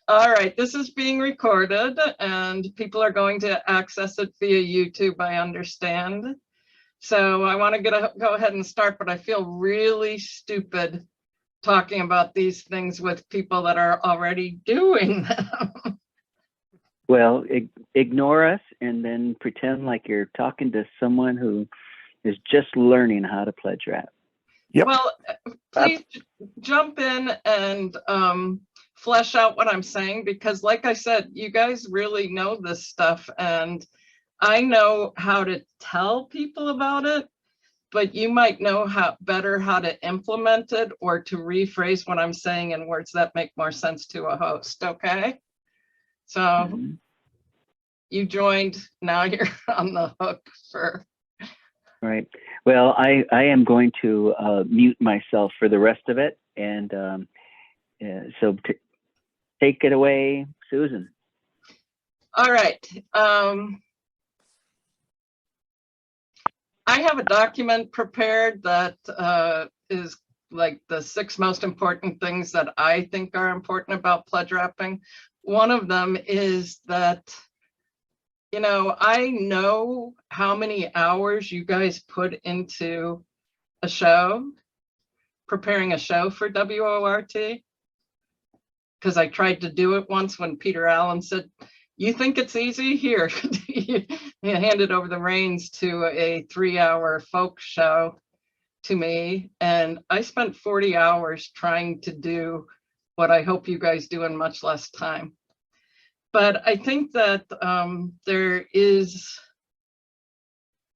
All right, this is being recorded and people are going to access it via YouTube, I understand. So I want to go ahead and start, but I feel really stupid talking about these things with people that are already doing them. Well, ignore us and then pretend like you're talking to someone who is just learning how to pledge rap. Yep. Well, please jump in and flesh out what I'm saying, because like I said, you guys really know this stuff and I know how to tell people about it, but you might know better how to implement it or to rephrase what I'm saying in words that make more sense to a host, okay? So you joined, now you're on the hook for... Right. Well, I am going to mute myself for the rest of it. And so take it away, Susan. All right. I have a document prepared that is like the 6 most important things that I think are important about pledge rapping. One of them is that, you know, I know how many hours you guys put into a show, preparing a show for WORT, because I tried to do it once when Peter Allen said, "You think it's easy? Here." He handed over the reins to a 3-hour folk show to me, and I spent 40 hours trying to do what I hope you guys do in much less time. But I think that there is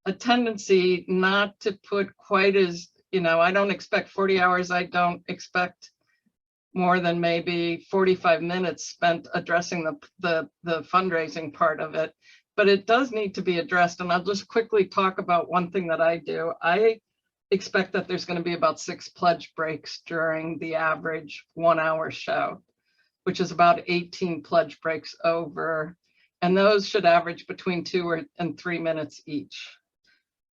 a tendency not to put quite as, you know, I don't expect 40 hours. I don't expect more than maybe 45 minutes spent addressing the fundraising part of it. But it does need to be addressed. And I'll just quickly talk about one thing that I do. I expect that there's going to be about 6 pledge breaks during the average 1-hour show, which is about 18 pledge breaks over. And those should average between 2 and 3 minutes each,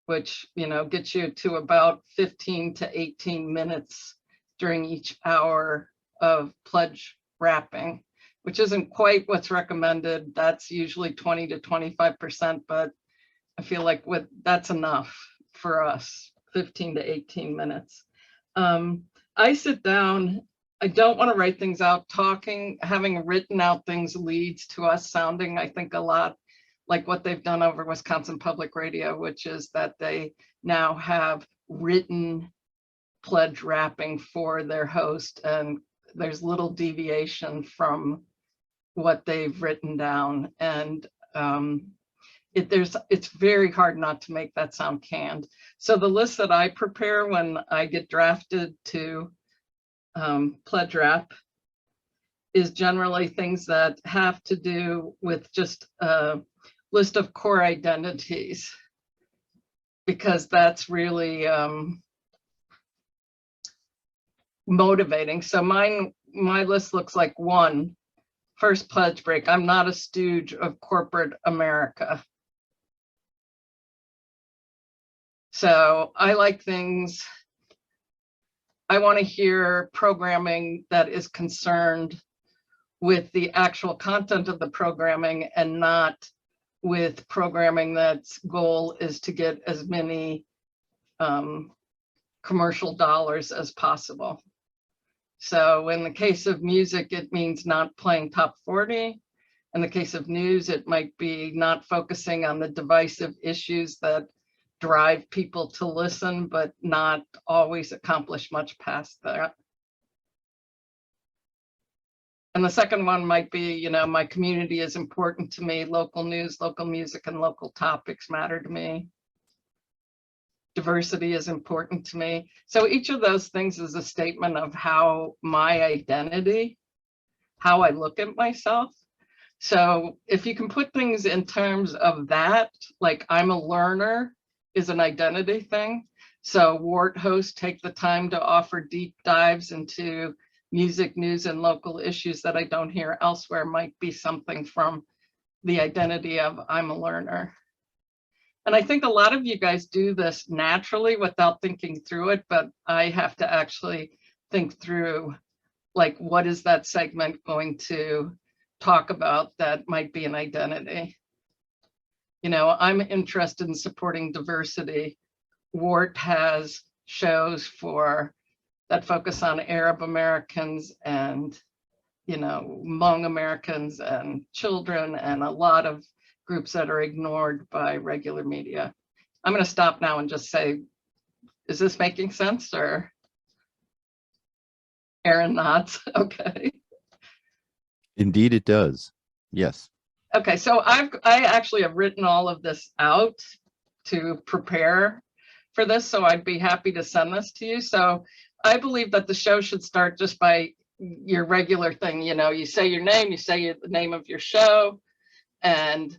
which, you know, gets you to about 15 to 18 minutes during each hour of pledge rapping, which isn't quite what's recommended. That's usually 20 to 25%, but I feel like that's enough for us, 15 to 18 minutes. I sit down, I don't want to write things out. Having written out things leads to us sounding, I think, a lot like what they've done over Wisconsin Public Radio, which is that they now have written pledge rapping for their host, and there's little deviation from what they've written down. And it's very hard not to make that sound canned. So the list that I prepare when I get drafted to pledge rap is generally things that have to do with just a list of core identities, because that's really motivating. So my list looks like: 1, first pledge break, I'm not a stooge of corporate America. So I like things, I want to hear programming that is concerned with the actual content of the programming and not with programming that's goal is to get as many commercial dollars as possible. So in the case of music, it means not playing top 40. In the case of news, it might be not focusing on the divisive issues that drive people to listen, but not always accomplish much past that. And the second one might be, you know, my community is important to me. Local news, local music, and local topics matter to me. Diversity is important to me. So each of those things is a statement of how my identity, how I look at myself. So if you can put things in terms of that, like I'm a learner is an identity thing. So WORT hosts take the time to offer deep dives into music, news, and local issues that I don't hear elsewhere might be something from the identity of I'm a learner. And I think a lot of you guys do this naturally without thinking through it, but I have to actually think through, like, what is that segment going to talk about that might be an identity. You know, I'm interested in supporting diversity. WORT has shows that focus on Arab Americans and, you know, Hmong Americans and children, and a lot of groups that are ignored by regular media. I'm going to stop now and just say, is this making sense? Or Aaron nods. Okay. Indeed, it does. Yes. Okay, so I actually have written all of this out to prepare for this, so I'd be happy to send this to you. So I believe that the show should start just by your regular thing. You know, you say your name, you say the name of your show, and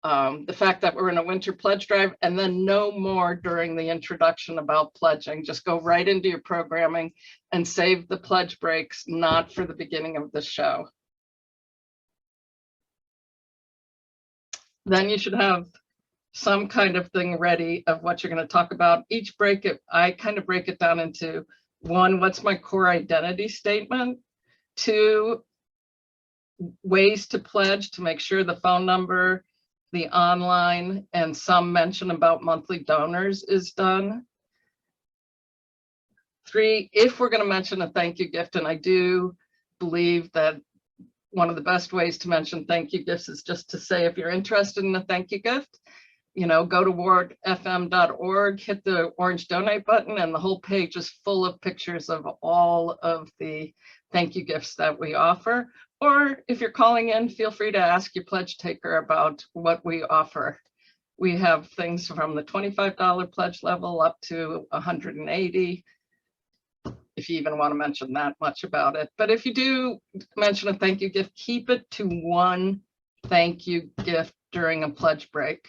the fact that we're in a winter pledge drive, and then no more during the introduction about pledging. Just go right into your programming and save the pledge breaks, not for the beginning of the show. Then you should have some kind of thing ready of what you're going to talk about. Each break, I kind of break it down into 1, what's my core identity statement? 2, ways to pledge, to make sure the phone number, the online, and some mention about monthly donors is done. 3, if we're going to mention a thank you gift, and I do believe that one of the best ways to mention thank you gifts is just to say, if you're interested in a thank you gift, you know, go to WORT-FM.org, hit the orange donate button, and the whole page is full of pictures of all of the thank you gifts that we offer. Or if you're calling in, feel free to ask your pledge taker about what we offer. We have things from the $25 pledge level up to $180. If you even want to mention that much about it. But if you do mention a thank you gift, keep it to 1 thank you gift during a pledge break,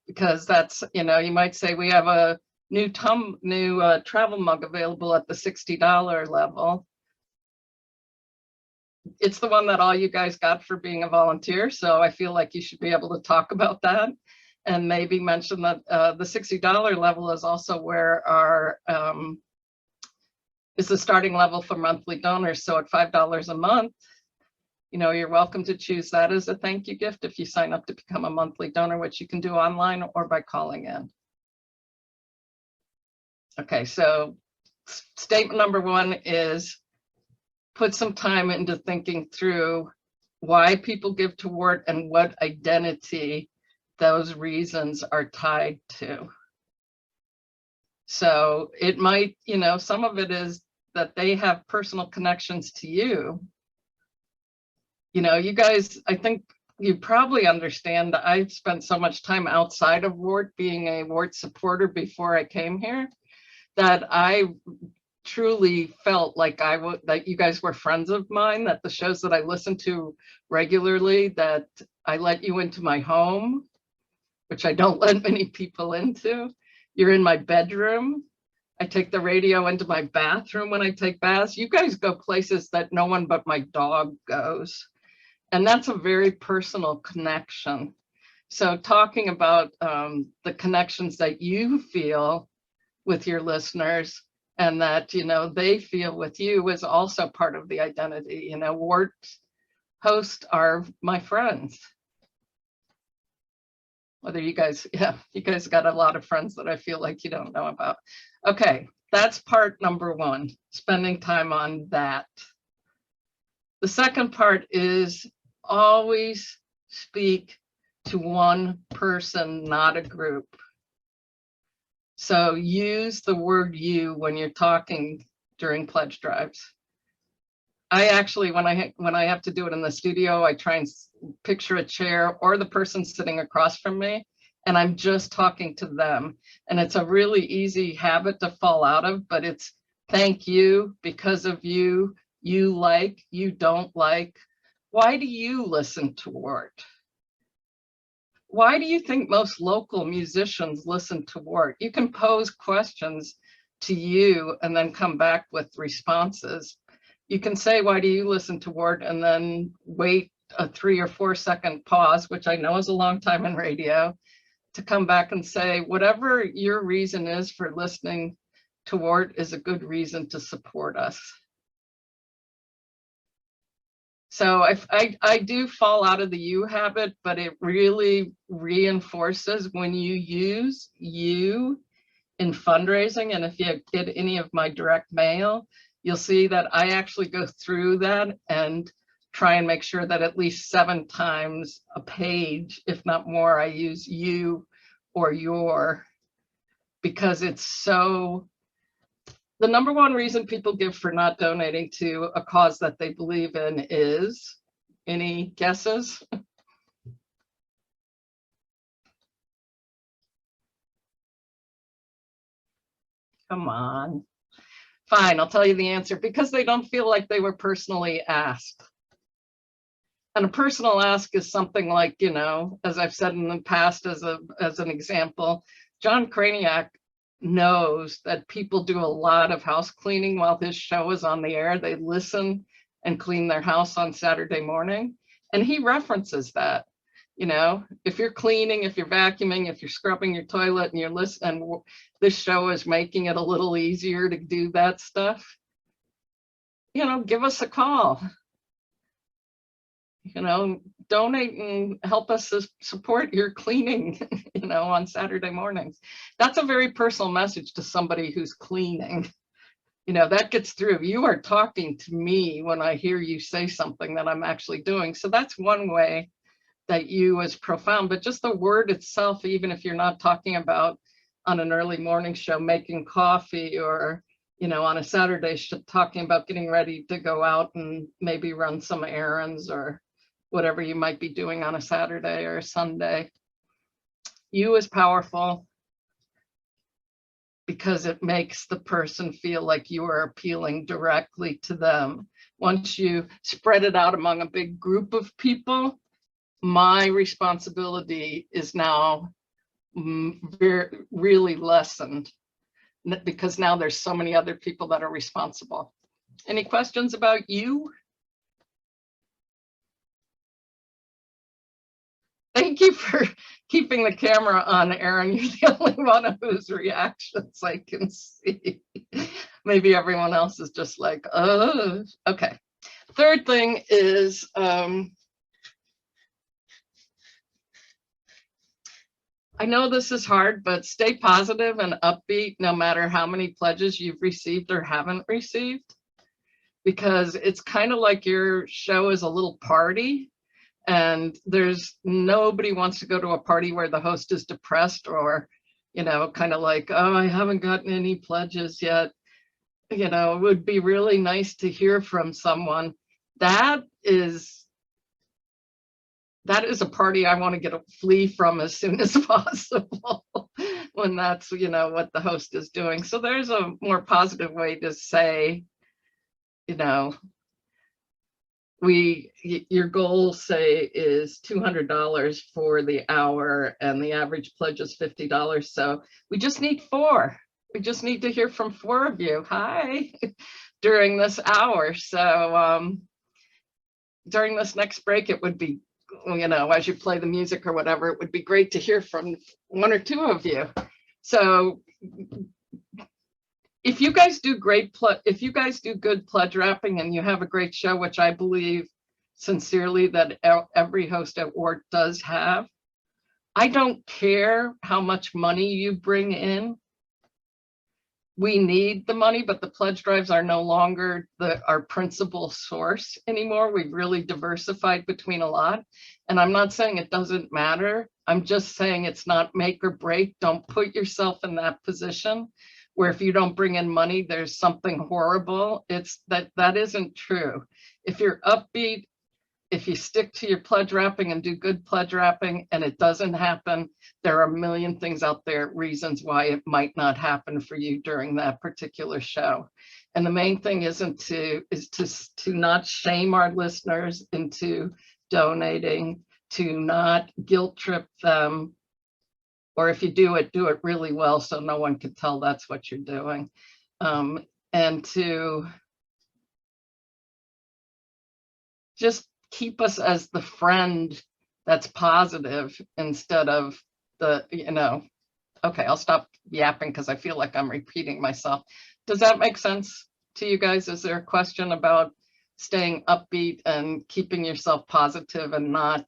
because that's, you know, you might say we have a new travel mug available at the $60 level. It's the one that all you guys got for being a volunteer, so I feel like you should be able to talk about that, and maybe mention that the $60 level is also where our is the starting level for monthly donors. So at $5 a month, you know, you're welcome to choose that as a thank you gift if you sign up to become a monthly donor, which you can do online or by calling in. Okay, so statement number 1 is put some time into thinking through why people give to WORT and what identity those reasons are tied to. So it might, you know, some of it is that they have personal connections to you. You know, you guys, I think you probably understand I've spent so much time outside of WORT, being a WORT supporter before I came here, that I truly felt like that you guys were friends of mine, that the shows that I listen to regularly, that I let you into my home, which I don't let many people into. You're in my bedroom. I take the radio into my bathroom when I take baths. You guys go places that no one but my dog goes. And that's a very personal connection. So talking about the connections that you feel with your listeners and that, you know, they feel with you is also part of the identity. You know, WORT hosts are my friends. Whether you guys, yeah, you guys got a lot of friends that I feel like you don't know about. Okay, that's part number 1, spending time on that. The second part is always speak to 1 person, not a group. So use the word you when you're talking during pledge drives. I actually, when I have to do it in the studio, I try and picture a chair or the person sitting across from me, and I'm just talking to them. And it's a really easy habit to fall out of, but it's thank you, because of you, you like, you don't like. Why do you listen to WORT? Why do you think most local musicians listen to WORT? You can pose questions to you and then come back with responses. You can say, why do you listen to WORT? And then wait a 3 or 4 second pause, which I know is a long time in radio, to come back and say, whatever your reason is for listening to WORT is a good reason to support us. So I do fall out of the you habit, but it really reinforces when you use you in fundraising. And if you get any of my direct mail, you'll see that I actually go through that and try and make sure that at least 7 times a page, if not more, I use you or your, because it's so, the number one reason people give for not donating to a cause that they believe in is, any guesses? Come on. Fine, I'll tell you the answer. Because they don't feel like they were personally asked. And a personal ask is something like, you know, as I've said in the past as an example, John Craniac knows that people do a lot of house cleaning while his show is on the air. They listen and clean their house on Saturday morning. And he references that, you know, if you're cleaning, if you're vacuuming, if you're scrubbing your toilet and you're listening, and this show is making it a little easier to do that stuff, you know, give us a call. You know, donate and help us support your cleaning, you know, on Saturday mornings. That's a very personal message to somebody who's cleaning. You know, that gets through. You are talking to me when I hear you say something that I'm actually doing. So that's one way that you is profound, but just the word itself, even if you're not talking about on an early morning show, making coffee, or, you know, on a Saturday talking about getting ready to go out and maybe run some errands or whatever you might be doing on a Saturday or a Sunday. You is powerful because it makes the person feel like you are appealing directly to them. Once you spread it out among a big group of people, my responsibility is now really lessened, because now there's so many other people that are responsible. Any questions about you? Thank you for keeping the camera on, Aaron. You're the only one of whose reactions I can see. Maybe everyone else is just like, oh, okay. Third thing is, I know this is hard, but stay positive and upbeat no matter how many pledges you've received or haven't received, because it's kind of like your show is a little party. And there's nobody wants to go to a party where the host is depressed or, you know, kind of like, oh, I haven't gotten any pledges yet. You know, it would be really nice to hear from someone. That is a party I want to flee from as soon as possible when that's, you know, what the host is doing. So there's a more positive way to say, you know, your goal, say, is $200 for the hour and the average pledge is $50. So we just need 4. We just need to hear from 4 of you. Hi, during this hour. So during this next break, it would be, you know, as you play the music or whatever, it would be great to hear from 1 or 2 of you. So if you guys do good pledge wrapping and you have a great show, which I believe sincerely that every host at WORT does have, I don't care how much money you bring in. We need the money, but the pledge drives are no longer our principal source anymore. We've really diversified between a lot. And I'm not saying it doesn't matter. I'm just saying it's not make or break. Don't put yourself in that position where if you don't bring in money, there's something horrible. It's that isn't true. If you're upbeat, if you stick to your pledge wrapping and do good pledge wrapping and it doesn't happen, there are a million things out there, reasons why it might not happen for you during that particular show. And the main thing is to not shame our listeners into donating, to not guilt trip them, or if you do it really well so no one can tell that's what you're doing. And to just keep us as the friend that's positive instead of the, you know, okay, I'll stop yapping because I feel like I'm repeating myself. Does that make sense to you guys? Is there a question about staying upbeat and keeping yourself positive and not,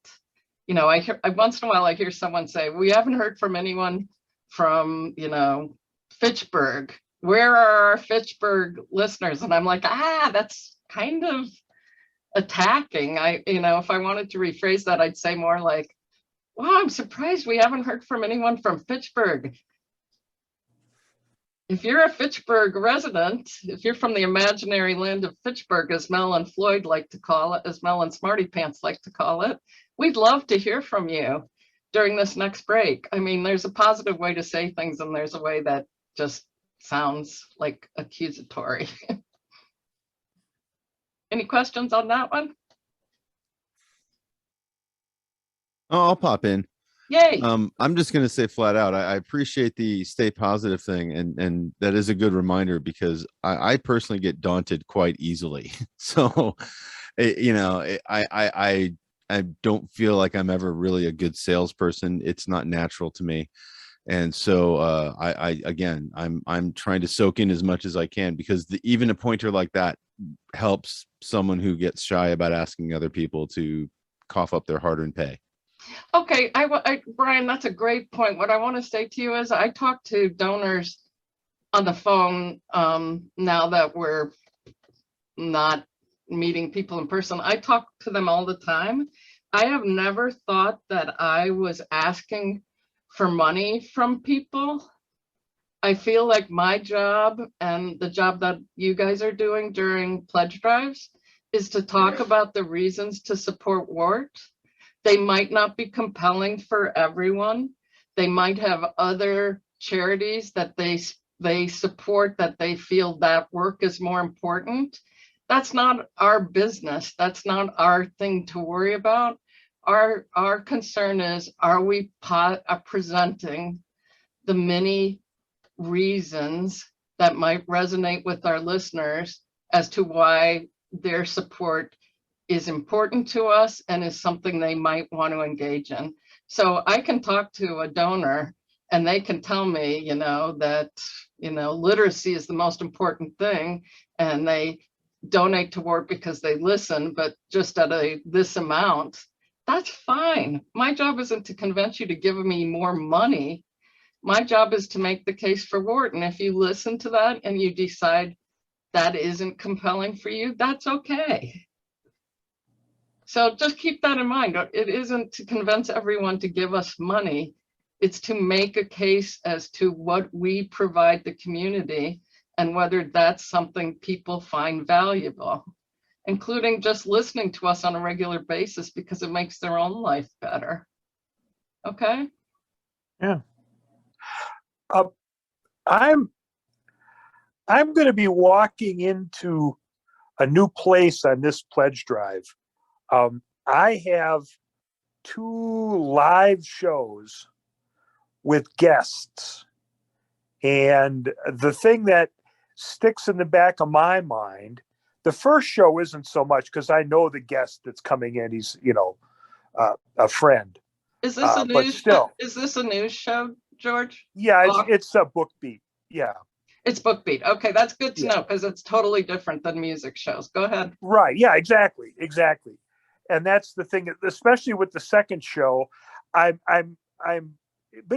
once in a while I hear someone say, we haven't heard from anyone from, Fitchburg. Where are our Fitchburg listeners? And I'm like, that's kind of attacking. If I wanted to rephrase that, I'd say more like, wow, I'm surprised we haven't heard from anyone from Fitchburg. If you're a Fitchburg resident, if you're from the imaginary land of Fitchburg, as Mel and Floyd like to call it, as Mel and Smarty Pants like to call it, we'd love to hear from you during this next break. I mean, there's a positive way to say things and there's a way that just sounds like accusatory. Any questions on that one? Oh, I'll pop in. Yay. I'm just going to say flat out, I appreciate the stay positive thing. And that is a good reminder because I personally get daunted quite easily. So, I don't feel like I'm ever really a good salesperson. It's not natural to me. And so I'm trying to soak in as much as I can because even a pointer like that helps someone who gets shy about asking other people to cough up their hard-earned pay. Okay, Brian, that's a great point. What I want to say to you is I talk to donors on the phone now that we're not meeting people in person. I talk to them all the time. I have never thought that I was asking for money from people. I feel like my job and the job that you guys are doing during pledge drives is to talk about the reasons to support WORT. They might not be compelling for everyone. They might have other charities that they support that they feel that work is more important. That's not our business. That's not our thing to worry about. Our concern is, are we presenting the many reasons that might resonate with our listeners as to why their support is important to us and is something they might want to engage in. So I can talk to a donor and they can tell me, that, literacy is the most important thing. And they donate to WORT because they listen, but just at this amount, that's fine. My job isn't to convince you to give me more money. My job is to make the case for WORT. And if you listen to that and you decide that isn't compelling for you, that's okay. So just keep that in mind. It isn't to convince everyone to give us money. It's to make a case as to what we provide the community and whether that's something people find valuable, including just listening to us on a regular basis because it makes their own life better. Okay? Yeah. I'm going to be walking into a new place on this pledge drive. I have 2 live shows with guests. And the thing that sticks in the back of my mind, the first show isn't so much because I know the guest that's coming in. He's, a friend. Is this a but news still, is this a news show, George? Yeah, it's a BookBeat. Yeah. It's BookBeat. Okay, that's good to know because it's totally different than music shows. Go ahead. Right. Yeah, exactly. And that's the thing, especially with the second show, but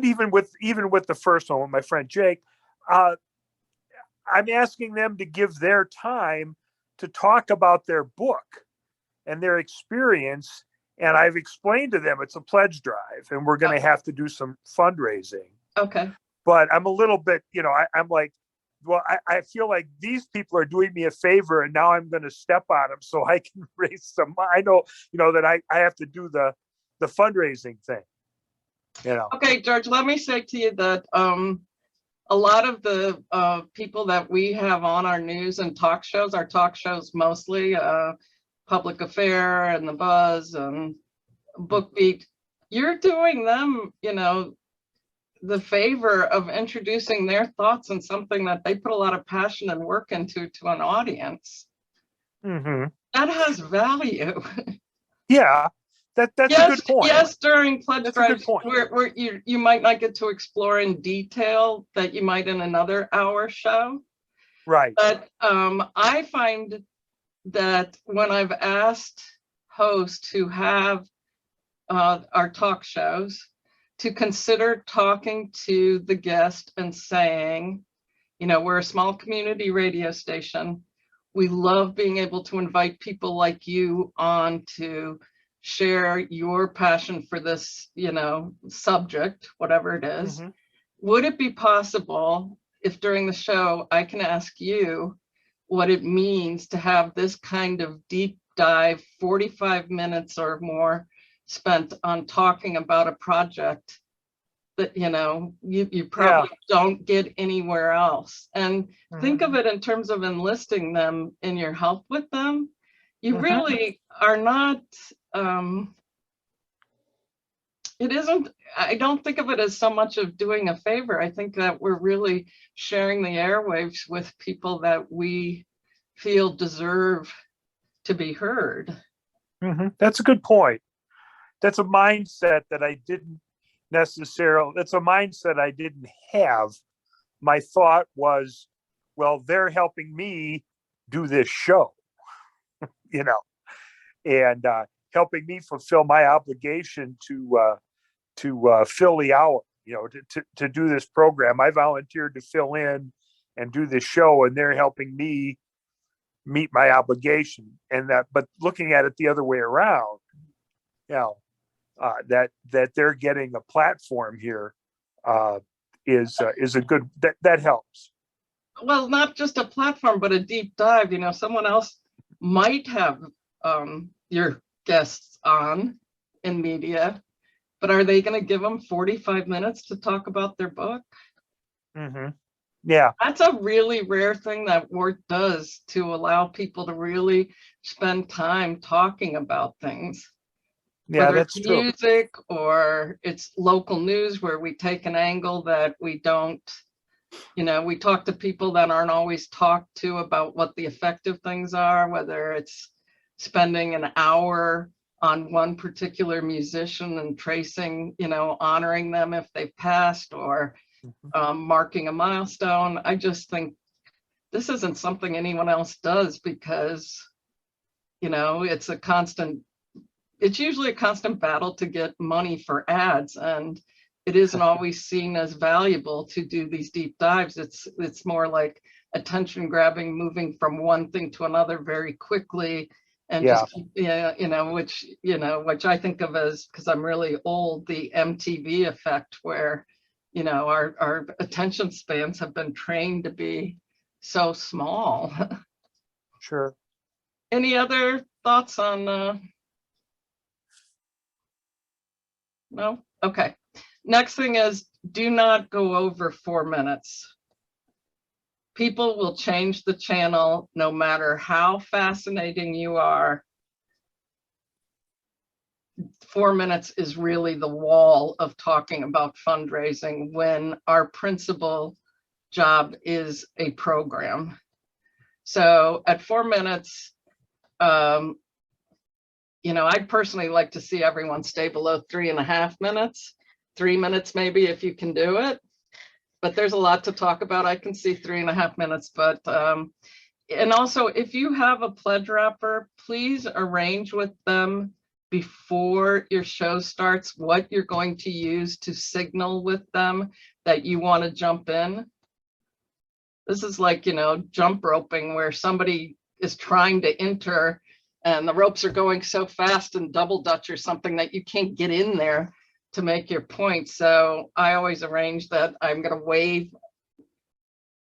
even with the first one with my friend Jake, I'm asking them to give their time to talk about their book and their experience. And I've explained to them it's a pledge drive and we're going to have to do some fundraising. Okay. But I'm a little bit, I'm like, well, I feel like these people are doing me a favor and now I'm going to step on them so I can raise some. I know, that I have to do the fundraising thing, Okay, George, let me say to you that a lot of the people that we have on our news and talk shows mostly Public Affair and The Buzz and BookBeat, you're doing them, the favor of introducing their thoughts and something that they put a lot of passion and work into to an audience. Mm-hmm. That has value. Yeah, that's a good point. Yes, during pledge drives, where you might not get to explore in detail that you might in another hour show. Right. But I find that when I've asked hosts who have our talk shows to consider talking to the guest and saying, you know, we're a small community radio station. We love being able to invite people like you on to share your passion for this, you know, subject, whatever it is. Mhm. Would it be possible if during the show I can ask you what it means to have this kind of deep dive, 45 minutes or more spent on talking about a project that, you know, you probably don't get anywhere else. And think of it in terms of enlisting them in your help with them. You really are not, it isn't, I don't think of it as so much of doing a favor. I think that we're really sharing the airwaves with people that we feel deserve to be heard. That's a good point. That's a mindset that I didn't necessarily, that's a mindset I didn't have. My thought was, well, they're helping me do this show, you know, and helping me fulfill my obligation to fill the hour, you know, to do this program. I volunteered to fill in and do this show, and they're helping me meet my obligation. And that, but looking at it the other way around, you know, that they're getting a platform here is a good, that helps. Well, not just a platform, but a deep dive. You know, someone else might have your guests on in media, but are they going to give them 45 minutes to talk about their book? Yeah. That's a really rare thing that WORT does, to allow people to really spend time talking about things. Yeah, Whether that's it's true. music or it's local news where we take an angle that we don't, you know, we talk to people that aren't always talked to about what the effective things are, whether it's spending an hour on one particular musician and tracing, you know, honoring them if they've passed, or marking a milestone. I just think this isn't something anyone else does because, you know, it's usually a constant battle to get money for ads, and it isn't always seen as valuable to do these deep dives. It's more like attention grabbing, moving from one thing to another very quickly, and just, you know, which I think of as, because I'm really old, the MTV effect, where, you know, our attention spans have been trained to be so small. Sure. Any other thoughts on no? Okay. Next thing is, do not go over 4 minutes. People will change the channel no matter how fascinating you are. 4 minutes is really the wall of talking about fundraising when our principal job is a program. So at 4 minutes, you know, I'd personally like to see everyone stay below 3.5 minutes, 3 minutes maybe if you can do it. But there's a lot to talk about. I can see 3.5 minutes, but and also if you have a pledge wrapper, please arrange with them before your show starts what you're going to use to signal with them that you want to jump in. This is like, you know, jump roping, where somebody is trying to enter and the ropes are going so fast and double dutch or something that you can't get in there to make your point. So I always arrange that I'm going to wave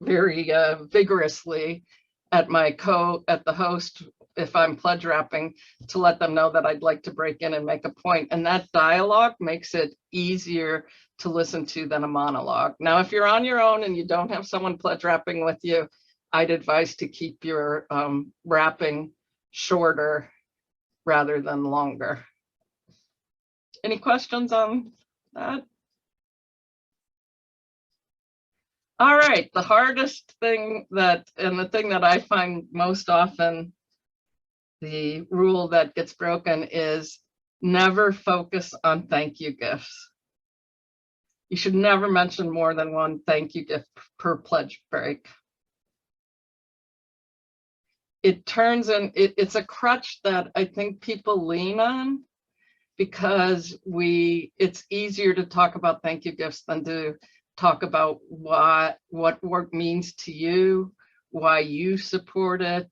very vigorously at the host if I'm pledge wrapping, to let them know that I'd like to break in and make a point. And that dialogue makes it easier to listen to than a monologue. Now, if you're on your own and you don't have someone pledge wrapping with you, I'd advise to keep your wrapping shorter rather than longer. Any questions on that? All right, the hardest thing and the thing that I find most often, the rule that gets broken, is never focus on thank you gifts. You should never mention more than one thank you gift per pledge break. it turns in, it's a crutch that I think people lean on, because it's easier to talk about thank you gifts than to talk about what work means to you, why you support it.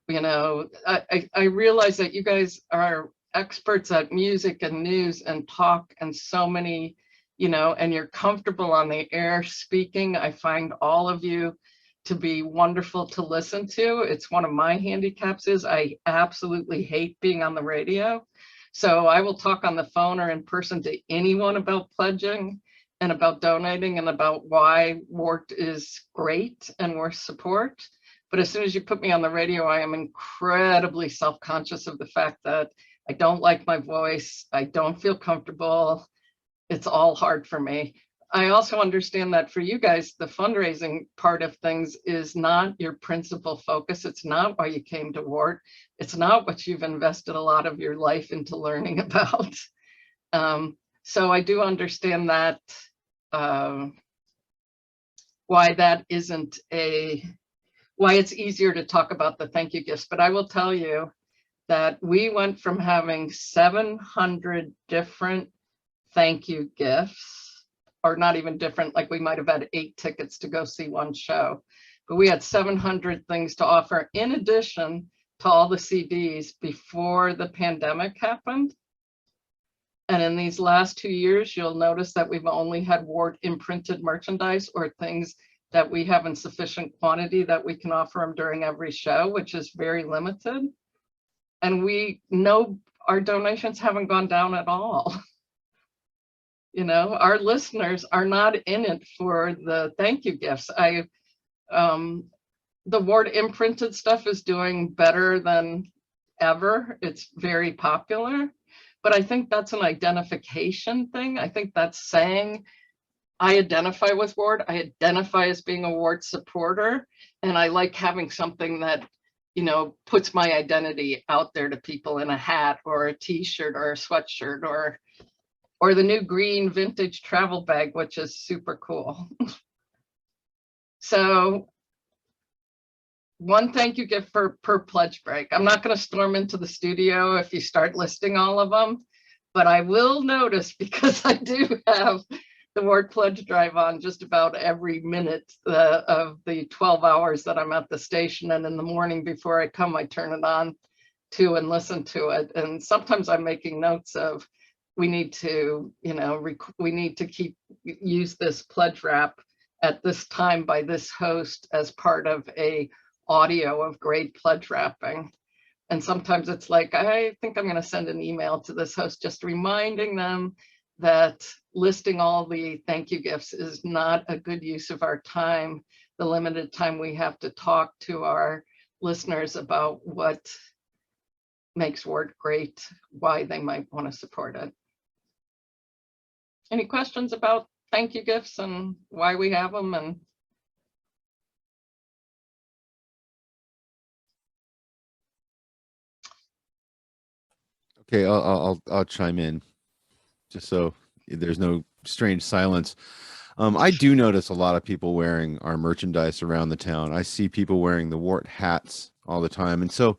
You know, I realize that you guys are experts at music and news and talk and so many, you know, and you're comfortable on the air speaking. I find all of you to be wonderful to listen to. It's one of my handicaps is I absolutely hate being on the radio. So I will talk on the phone or in person to anyone about pledging and about donating and about why WORT is great and worth support. But as soon as you put me on the radio, I am incredibly self-conscious of the fact that I don't like my voice. I don't feel comfortable. It's all hard for me. I also understand that for you guys, the fundraising part of things is not your principal focus. It's not why you came to WORT. It's not what you've invested a lot of your life into learning about. So I do understand that, why that isn't why it's easier to talk about the thank you gifts. But I will tell you that we went from having 700 different thank you gifts, or not even different, like we might have had 8 tickets to go see one show, but we had 700 things to offer in addition to all the CDs before the pandemic happened. And in these last 2 years, you'll notice that we've only had WORT imprinted merchandise or things that we have in sufficient quantity that we can offer them during every show, which is very limited. And we know our donations haven't gone down at all. You know, our listeners are not in it for the thank you gifts. The WORT imprinted stuff is doing better than ever. It's very popular, but I think that's an identification thing. I think that's saying, I identify with WORT, I identify as being a WORT supporter, and I like having something that, you know, puts my identity out there to people in a hat or a t-shirt or a sweatshirt or the new green vintage travel bag, which is super cool. So one thank you gift per pledge break. I'm not going to storm into the studio if you start listing all of them, but I will notice, because I do have the WORT pledge drive on just about every minute of the 12 hours that I'm at the station. And in the morning before I come, I turn it on to and listen to it. And sometimes I'm making notes of, we need to, you know, we need to use this pledge wrap at this time by this host as part of a audio of great pledge wrapping. And sometimes it's like, I think I'm going to send an email to this host just reminding them that listing all the thank you gifts is not a good use of our time, the limited time we have to talk to our listeners about what makes WORT great, why they might want to support it. Any questions about thank you gifts and why we have them? And Okay, I'll chime in just so there's no strange silence. I do notice a lot of people wearing our merchandise around the town. I see people wearing the WORT hats all the time. And so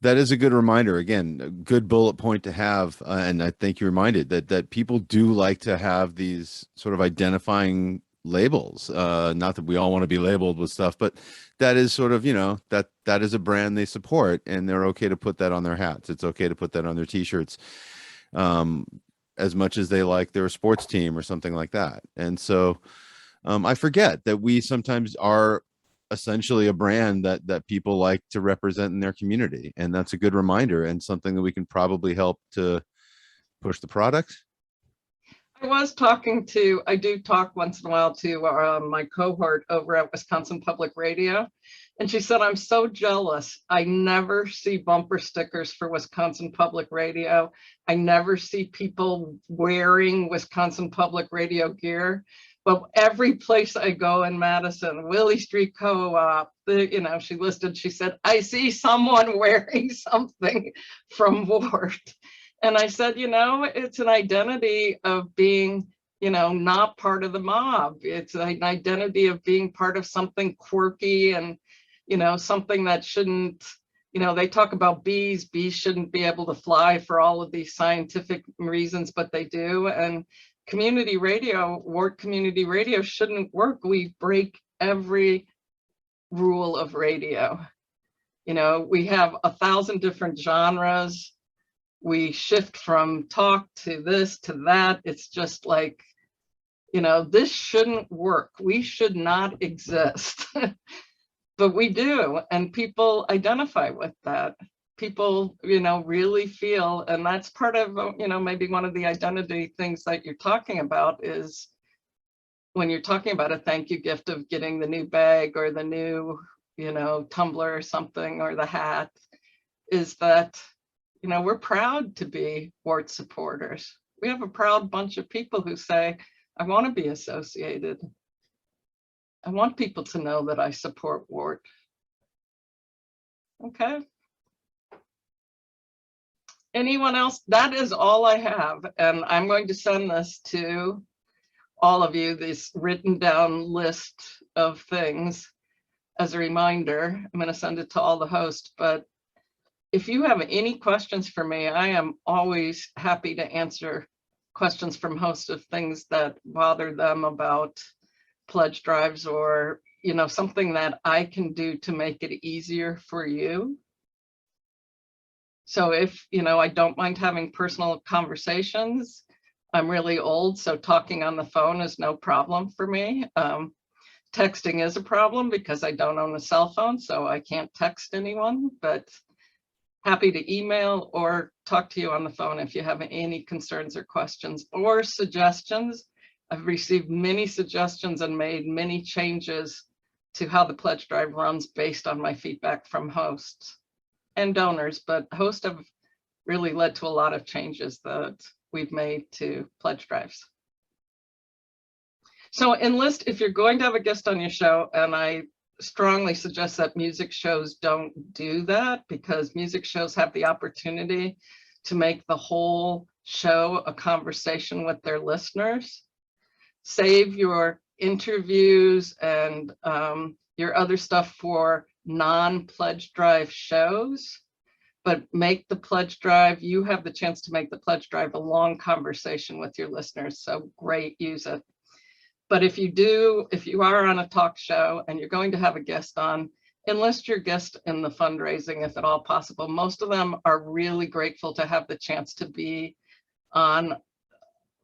that is a good reminder. Again, a good bullet point to have. And I think you reminded that people do like to have these sort of identifying labels. Not that we all want to be labeled with stuff, but that is sort of, you know, that is a brand they support, and they're okay to put that on their hats. It's okay to put that on their t-shirts. As much as they like their sports team or something like that. And so I forget that we sometimes are essentially a brand that people like to represent in their community. And that's a good reminder and something that we can probably help to push the product. I do talk once in a while to my cohort over at Wisconsin Public Radio. And she said, I'm so jealous. I never see bumper stickers for Wisconsin Public Radio. I never see people wearing Wisconsin Public Radio gear. But every place I go in Madison, Willie Street Co-op, you know, she said, I see someone wearing something from WORT. And I said, you know, it's an identity of being, you know, not part of the mob. It's an identity of being part of something quirky and, something that shouldn't, they talk about bees shouldn't be able to fly for all of these scientific reasons, but they do. And community radio, WORT community radio shouldn't work. We break every rule of radio. We have 1,000 different genres. We shift from talk to this to that. It's just like, this shouldn't work. We should not exist. But we do, and people identify with that. People, really feel, and that's part of, maybe one of the identity things that you're talking about is when you're talking about a thank you gift of getting the new bag or the new, tumbler or something, or the hat, is that, we're proud to be WORT supporters. We have a proud bunch of people who say, I want to be associated. I want people to know that I support WORT. Okay. Anyone else? That is all I have. And I'm going to send this to all of you, this written down list of things as a reminder. I'm going to send it to all the hosts. But if you have any questions for me, I am always happy to answer questions from hosts of things that bother them about pledge drives, or something that I can do to make it easier for you. So if I don't mind having personal conversations. I'm really old, so talking on the phone is no problem for me. Texting is a problem because I don't own a cell phone, so I can't text anyone, but happy to email or talk to you on the phone if you have any concerns or questions or suggestions. I've received many suggestions and made many changes to how the pledge drive runs based on my feedback from hosts and donors, but hosts have really led to a lot of changes that we've made to pledge drives. So enlist if you're going to have a guest on your show, and I strongly suggest that music shows don't do that, because music shows have the opportunity to make the whole show a conversation with their listeners. Save your interviews and your other stuff for non-pledge drive shows, but make the pledge drive, you have the chance to make the pledge drive a long conversation with your listeners. So great, use it. But if you are on a talk show and you're going to have a guest on, enlist your guest in the fundraising if at all possible. Most of them are really grateful to have the chance to be on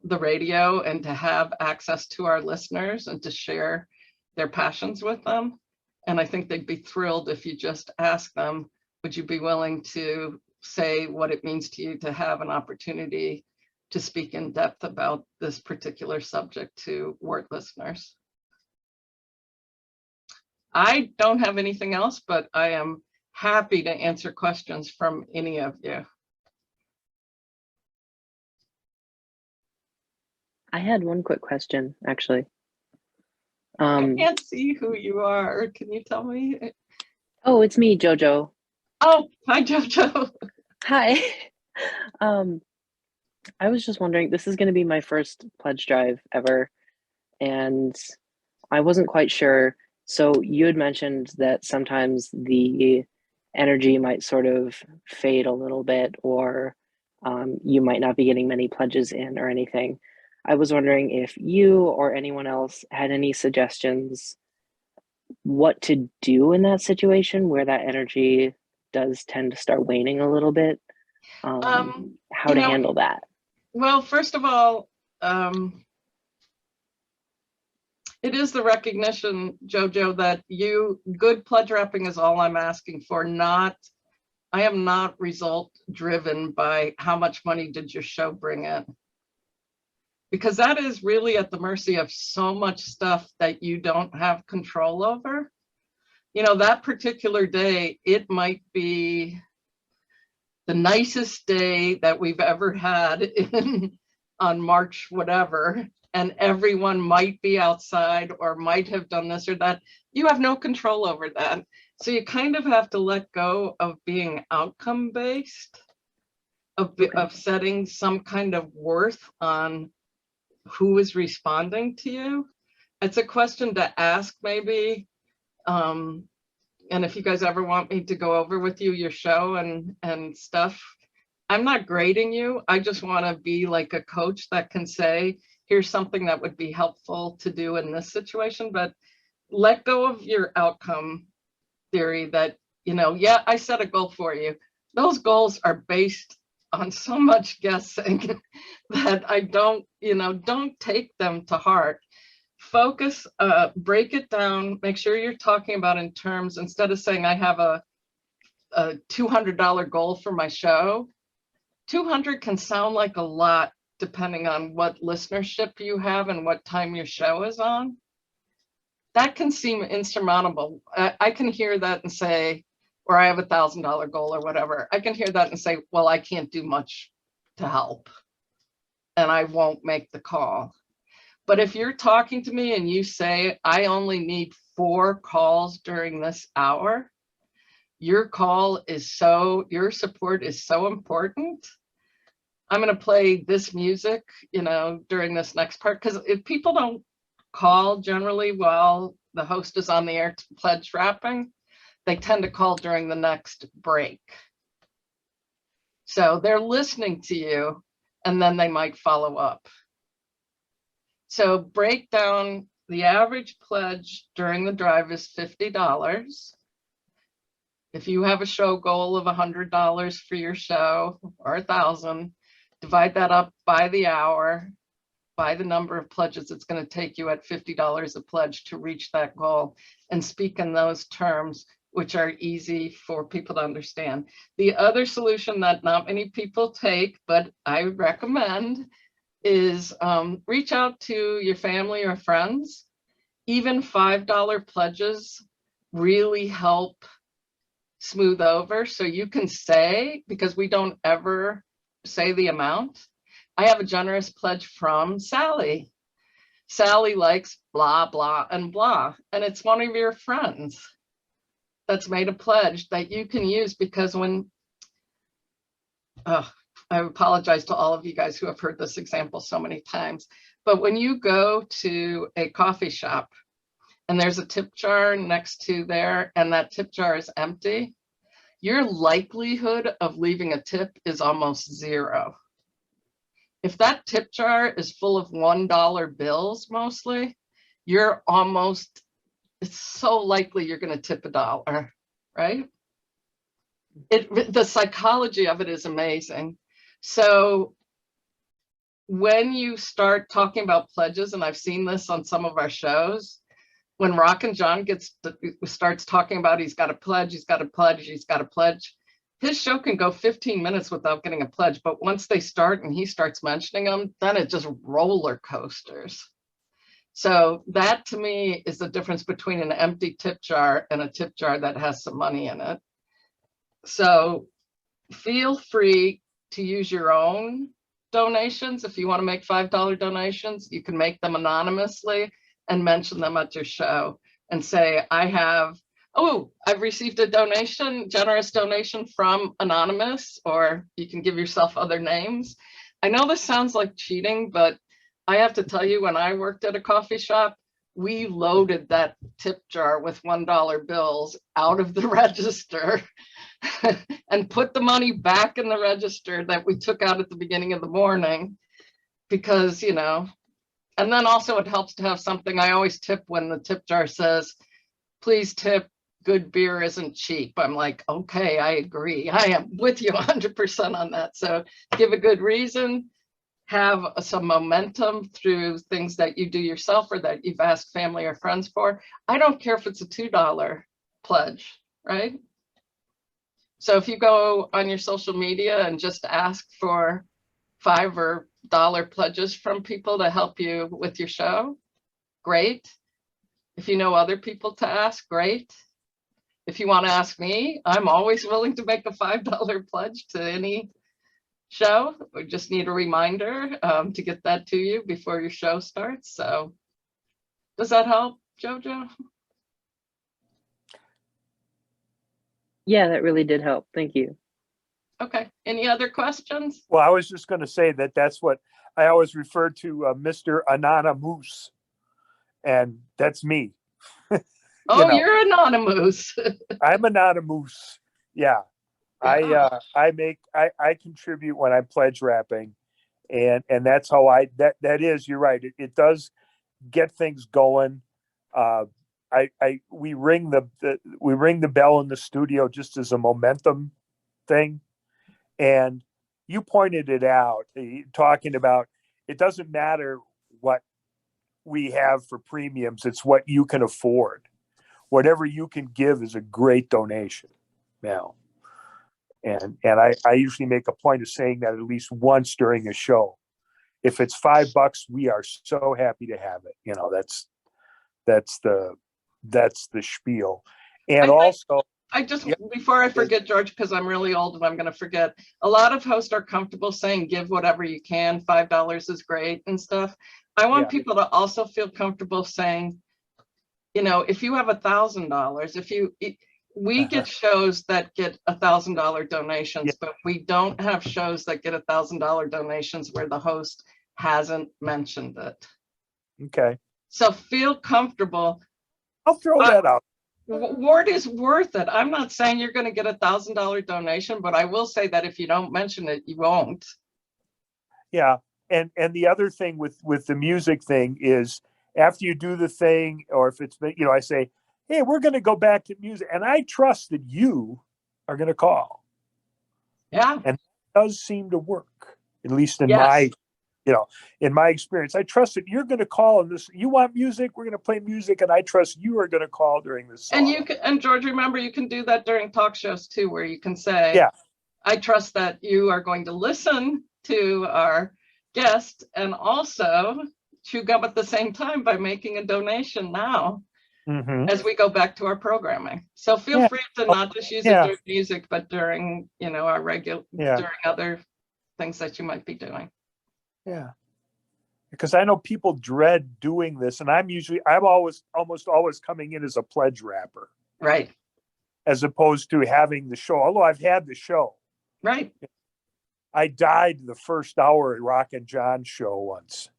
the radio and to have access to our listeners and to share their passions with them. And I think they'd be thrilled if you just ask them, would you be willing to say what it means to you to have an opportunity to speak in depth about this particular subject to WORT listeners? I don't have anything else, but I am happy to answer questions from any of you. I had one quick question, actually. I can't see who you are. Can you tell me? Oh, it's me, Jojo. Oh, hi, Jojo. Hi. I was just wondering, this is going to be my first pledge drive ever, and I wasn't quite sure. So you had mentioned that sometimes the energy might sort of fade a little bit, or you might not be getting many pledges in or anything. I was wondering if you or anyone else had any suggestions what to do in that situation where that energy does tend to start waning a little bit, how to handle that. Well, first of all, it is the recognition, Jojo, that good pledge wrapping is all I'm asking for. I am not result driven by how much money did your show bring in, because that is really at the mercy of so much stuff that you don't have control over. That particular day, it might be the nicest day that we've ever had on March whatever, and everyone might be outside or might have done this or that. You have no control over that. So you kind of have to let go of being outcome based, of setting some kind of worth on who is responding to you. It's a question to ask maybe And if you guys ever want me to go over with you your show and stuff, I'm not grading you. I just want to be like a coach that can say, here's something that would be helpful to do in this situation, but let go of your outcome theory that, yeah, I set a goal for you. Those goals are based on so much guessing that I don't take them to heart. Focus, break it down, make sure you're talking about in terms, instead of saying I have a $200 goal for my show. 200 can sound like a lot depending on what listenership you have and what time your show is on. That can seem insurmountable. I can hear that and say, or I have $1,000 goal or whatever. I can hear that and say, well, I can't do much to help and I won't make the call. But if you're talking to me and you say, I only need 4 calls during this hour, your support is so important. I'm going to play this music, during this next part, because if people don't call generally while the host is on the air pledge wrapping, they tend to call during the next break. So they're listening to you and then they might follow up. So break down the average pledge during the drive is $50. If you have a show goal of $100 for your show or $1,000, divide that up by the hour, by the number of pledges it's going to take you at $50 a pledge to reach that goal, and speak in those terms, which are easy for people to understand. The other solution that not many people take, but I recommend, is reach out to your family or friends. Even $5 pledges really help smooth over. So you can say, because we don't ever say the amount, I have a generous pledge from Sally. Sally likes blah, blah, and blah. And it's one of your friends that's made a pledge that you can use, because when, I apologize to all of you guys who have heard this example so many times, but when you go to a coffee shop and there's a tip jar next to there and that tip jar is empty, your likelihood of leaving a tip is almost zero. If that tip jar is full of $1 bills mostly, it's so likely you're going to tip $1, right? The psychology of it is amazing. So when you start talking about pledges, and I've seen this on some of our shows, when Rock and John starts talking about he's got a pledge, he's got a pledge, he's got a pledge, his show can go 15 minutes without getting a pledge. But once they start and he starts mentioning them, then it just roller coasters. So that to me is the difference between an empty tip jar and a tip jar that has some money in it. So feel free to use your own donations. If you want to make $5 donations, you can make them anonymously and mention them at your show and say, I've received a generous donation from Anonymous, or you can give yourself other names. I know this sounds like cheating, but I have to tell you, when I worked at a coffee shop, we loaded that tip jar with $1 bills out of the register and put the money back in the register that we took out at the beginning of the morning, because, and then also it helps to have something. I always tip when the tip jar says, please tip, good beer isn't cheap. I'm like, okay, I agree. I am with you 100% on that. So give a good reason, have some momentum through things that you do yourself or that you've asked family or friends for. I don't care if it's a $2 pledge, right? So if you go on your social media and just ask for $5 or $1 pledges from people to help you with your show, great. If you know other people to ask, great. If you want to ask me, I'm always willing to make a $5 pledge to any show. We just need a reminder to get that to you before your show starts. So does that help, Jojo? Yeah, that really did help. Thank you. Okay. Any other questions? Well, I was just going to say that's what I always refer to, Mr. Anonymous, and that's me. Oh, know, you're anonymous. I'm anonymous. Yeah. Yeah. I contribute when I'm pledge rapping, and that's how that is. You're right. It does get things going. We ring the bell in the studio just as a momentum thing, and you pointed it out, talking about it doesn't matter what we have for premiums, it's what you can afford. Whatever you can give is a great donation now. And I usually make a point of saying that at least once during a show. If it's $5, we are so happy to have it. That's the spiel. And also, I just, before I forget, George, because I'm really old and I'm going to forget, a lot of hosts are comfortable saying, give whatever you can. $5 is great and stuff. I want people to also feel comfortable saying, if you have $1,000, we get shows that get $1,000 donations, but we don't have shows that get $1,000 donations where the host hasn't mentioned it. Okay. So feel comfortable. I'll throw that out. WORT is worth it. I'm not saying you're going to get $1,000 donation, but I will say that if you don't mention it, you won't. Yeah. And the other thing with the music thing is, after you do the thing, or if it's, I say, hey, we're going to go back to music. And I trust that you are going to call. Yeah. And it does seem to work, at least in in my experience. I trust that you're going to call, and you want music, we're going to play music, and I trust you are going to call during this song. And George, remember, you can do that during talk shows too, where you can say, I trust that you are going to listen to our guest and also chew gum at the same time by making a donation now as we go back to our programming. So feel free to not just use it during music, but during, our regular, during other things that you might be doing. Yeah. Because I know people dread doing this, and I'm almost always coming in as a pledge rapper. Right. As opposed to having the show, although I've had the show. Right. I died the first hour at Rock and John's show once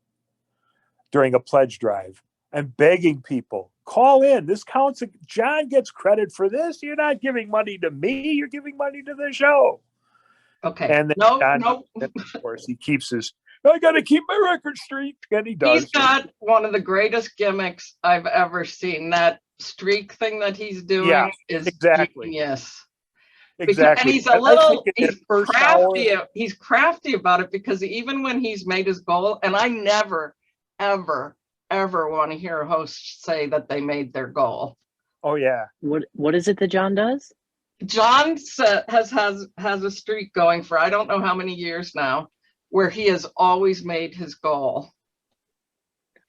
during a pledge drive. I'm begging people, call in. This counts. John gets credit for this. You're not giving money to me. You're giving money to the show. Okay. And then John, of course, he keeps I got to keep my record straight. And he does. He's got one of the greatest gimmicks I've ever seen. That streak thing that he's doing is genius. Exactly. And he's crafty. He's crafty about it, because even when he's made his goal, and I never, ever want to hear a host say that they made their goal. Oh yeah. What is it that John does? John has a streak going for I don't know how many years now, where he has always made his goal.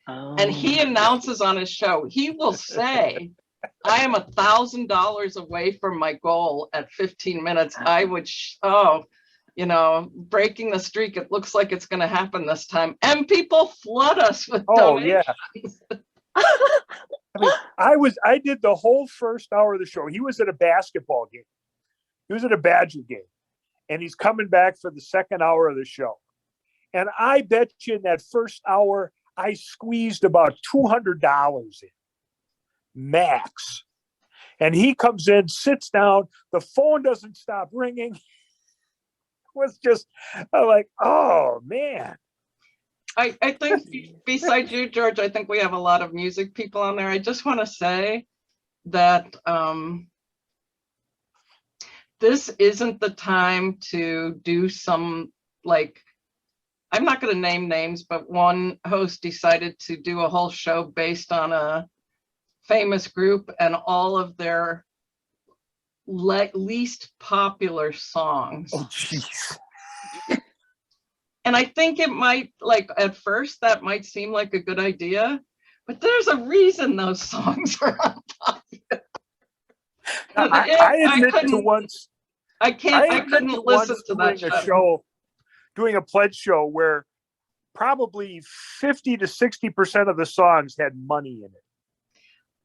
Oh. And he announces on his show, he will say, I am $1,000 away from my goal at 15 minutes. I would, breaking the streak. It looks like it's going to happen this time. And people flood us with donations. I did the whole first hour of the show. He was at a basketball game. He was at a Badger game. And he's coming back for the second hour of the show. And I bet you in that first hour, I squeezed about $200 in. Max. And he comes in, sits down, the phone doesn't stop ringing. It was just like, oh man. I think besides you, George, I think we have a lot of music people on there. I just want to say that this isn't the time to do some, I'm not going to name names, but one host decided to do a whole show based on a famous group and all of their least popular songs. Oh, jeez. And I think it might, at first, that might seem like a good idea, but there's a reason those songs are unpopular. I admit to once. I couldn't listen to that show. Doing a pledge show where probably 50 to 60% of the songs had money in it.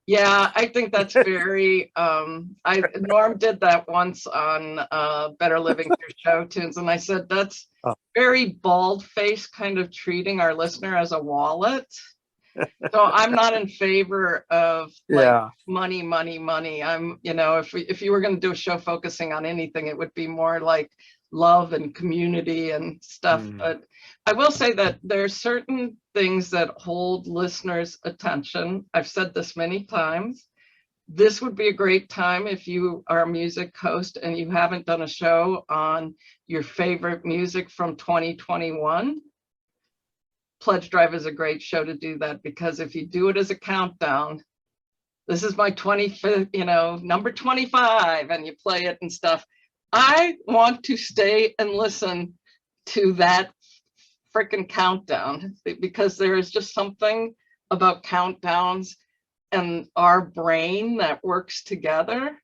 Yeah, I think that's very, Norm did that once on Better Living Through Show Tunes. And I said, that's very bald-faced kind of treating our listener as a wallet. So I'm not in favor of like Yeah. money, money, money. I'm, you know, if you were going to do a show focusing on anything, it would be more like love and community and stuff. Mm. But I will say that there are certain things that hold listeners' attention. I've said this many times. This would be a great time if you are a music host and you haven't done a show on your favorite music from 2021. Pledge Drive is a great show to do that, because if you do it as a countdown, this is my 25th, you know, number 25, and you play it and stuff. I want to stay and listen to that freaking countdown, because there is just something about countdowns and our brain that works together.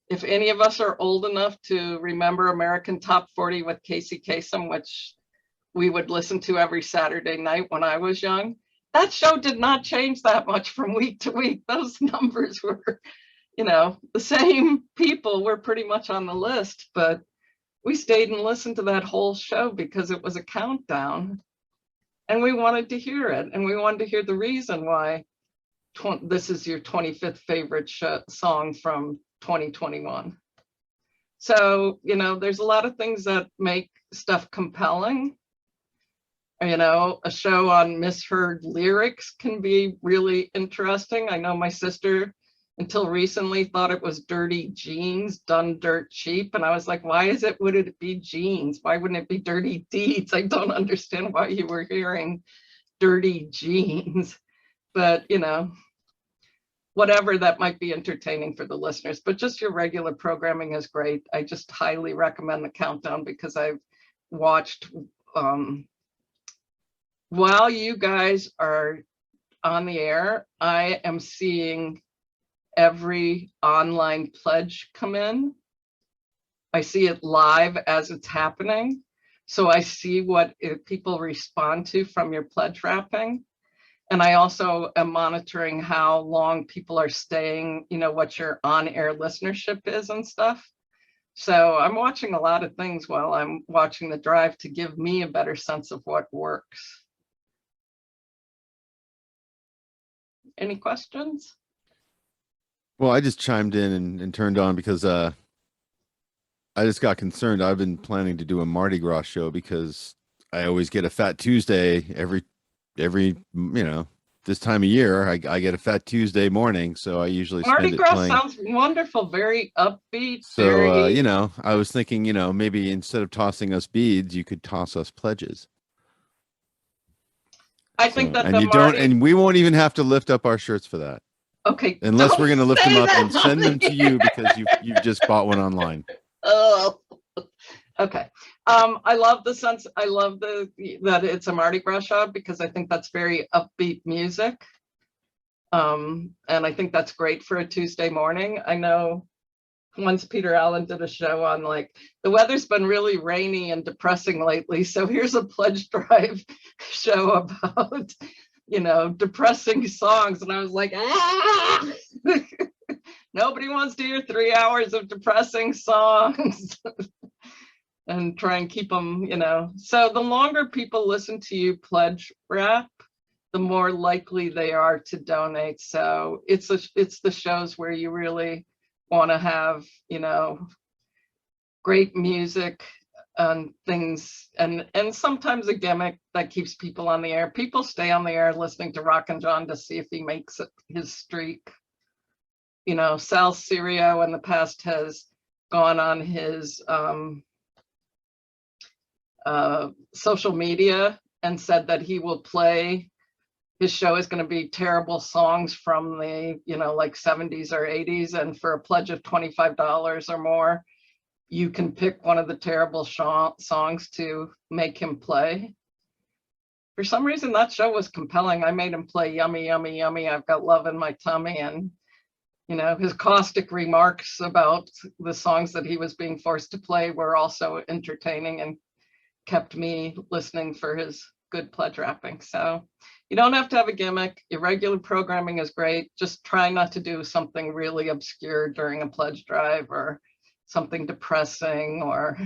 If any of us are old enough to remember American Top 40 with Casey Kasem, which we would listen to every Saturday night when I was young, that show did not change that much from week to week. Those numbers were, you know, the same people were pretty much on the list, but we stayed and listened to that whole show because it was a countdown and we wanted to hear it. And we wanted to hear the reason why this is your 25th favorite song from 2021. So, you know, there's a lot of things that make stuff compelling. You know, a show on misheard lyrics can be really interesting. I know my sister, until recently, thought it was Dirty Jeans done dirt cheap. And I was like, why would it be jeans? Why wouldn't it be Dirty Deeds? I don't understand why you were hearing Dirty Jeans. But, you know, whatever, that might be entertaining for the listeners. But just your regular programming is great. I just highly recommend the countdown, because I've watched while you guys are on the air, I am seeing every online pledge come in. I see it live as it's happening. So I see what people respond to from your pledge wrapping. And I also am monitoring how long people are staying, you know, what your on-air listenership is and stuff. So I'm watching a lot of things while I'm watching the drive to give me a better sense of what works. Any questions? Well, I just chimed in and turned on because I just got concerned. I've been planning to do a Mardi Gras show because I always get a Fat Tuesday every you know, this time of year. I get a Fat Tuesday morning, so I usually spend Mardi it Gras playing. sounds wonderful, very upbeat. So very... you know, I was thinking, you know, maybe instead of tossing us beads, you could toss us pledges. I think that and you don't, and we won't even have to lift up our shirts for that. Okay. Unless we're going to lift them up and send them to you because you've just bought one online. Oh, okay. I love the sense. I love that it's a Mardi Gras show, because I think that's very upbeat music. And I think that's great for a Tuesday morning. I know once Peter Allen did a show on like, the weather's been really rainy and depressing lately, so here's a pledge drive show about, you know, depressing songs. And I was like, ah! Nobody wants to hear 3 hours of depressing songs. And try and keep them, you know. So the longer people listen to you pledge rap, the more likely they are to donate. So it's the shows where you really want to have, you know, great music and things, and sometimes a gimmick that keeps people on the air. People stay on the air listening to Rockin' John to see if he makes it his streak. You know, Sal Sirio in the past has gone on his social media and said that he will play, his show is going to be terrible songs from the, you know, like 70s or 80s, and for a pledge of $25 or more, you can pick one of the terrible songs to make him play. For some reason, that show was compelling. I made him play Yummy, Yummy, Yummy, I've Got Love in My Tummy. And, you know, his caustic remarks about the songs that he was being forced to play were also entertaining and kept me listening for his good pledge wrapping. So you don't have to have a gimmick. Your regular programming is great. Just try not to do something really obscure during a pledge drive, or something depressing, or,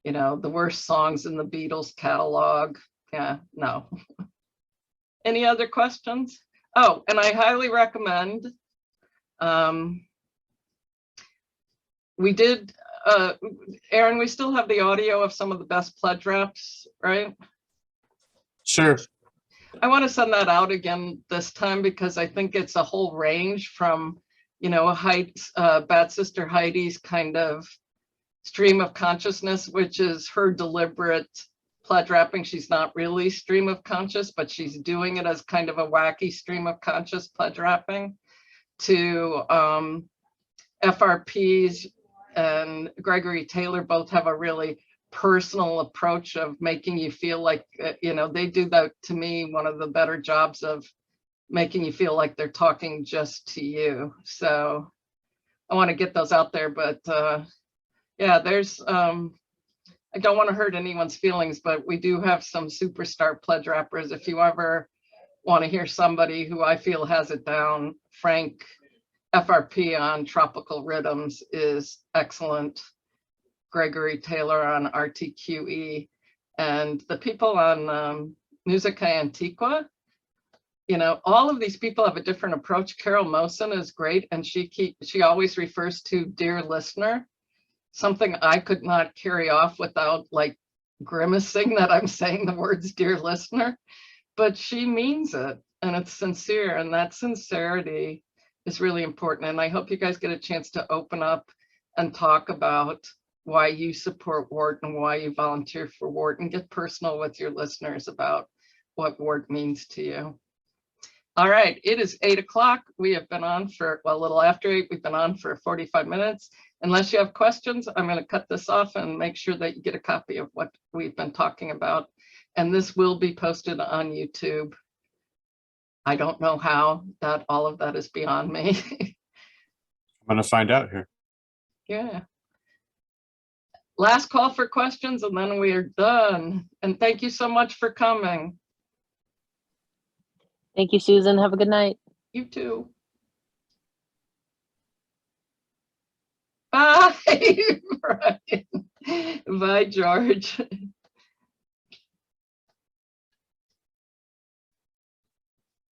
you know, the worst songs in the Beatles catalog. Yeah, no. Any other questions? Oh, and I highly recommend, we did, Aaron, we still have the audio of some of the best pledge reps, right? Sure. I want to send that out again this time because I think it's a whole range from, you know, Bad Sister Heidi's kind of stream of consciousness, which is her deliberate pledge rapping. She's not really stream of conscious, but she's doing it as kind of a wacky stream of conscious pledge rapping, to FRPs, and Gregory Taylor both have a really personal approach of making you feel like, you know, they do that, to me, one of the better jobs of making you feel like they're talking just to you. So I want to get those out there, but yeah, there's, I don't want to hurt anyone's feelings, but we do have some superstar pledge rappers. If you ever want to hear somebody who I feel has it down, Frank FRP on Tropical Rhythms is excellent. Gregory Taylor on RTQE, and the people on Musica Antiqua. You know, all of these people have a different approach. Carol Mosen is great, and she always refers to dear listener, something I could not carry off without like grimacing that I'm saying the words dear listener, but she means it and it's sincere, and that sincerity is really important. And I hope you guys get a chance to open up and talk about why you support WORT and why you volunteer for WORT, and get personal with your listeners about what WORT means to you. All right, it is 8 o'clock. We have been on for, well, a little after 8, we've been on for 45 minutes. Unless you have questions, I'm going to cut this off and make sure that you get a copy of what we've been talking about. And this will be posted on YouTube. I don't know how, that all of that is beyond me. I'm going to find out here. Yeah. Last call for questions and then we are done. And thank you so much for coming. Thank you, Susan. Have a good night. You too. Bye, Brian. Bye, George.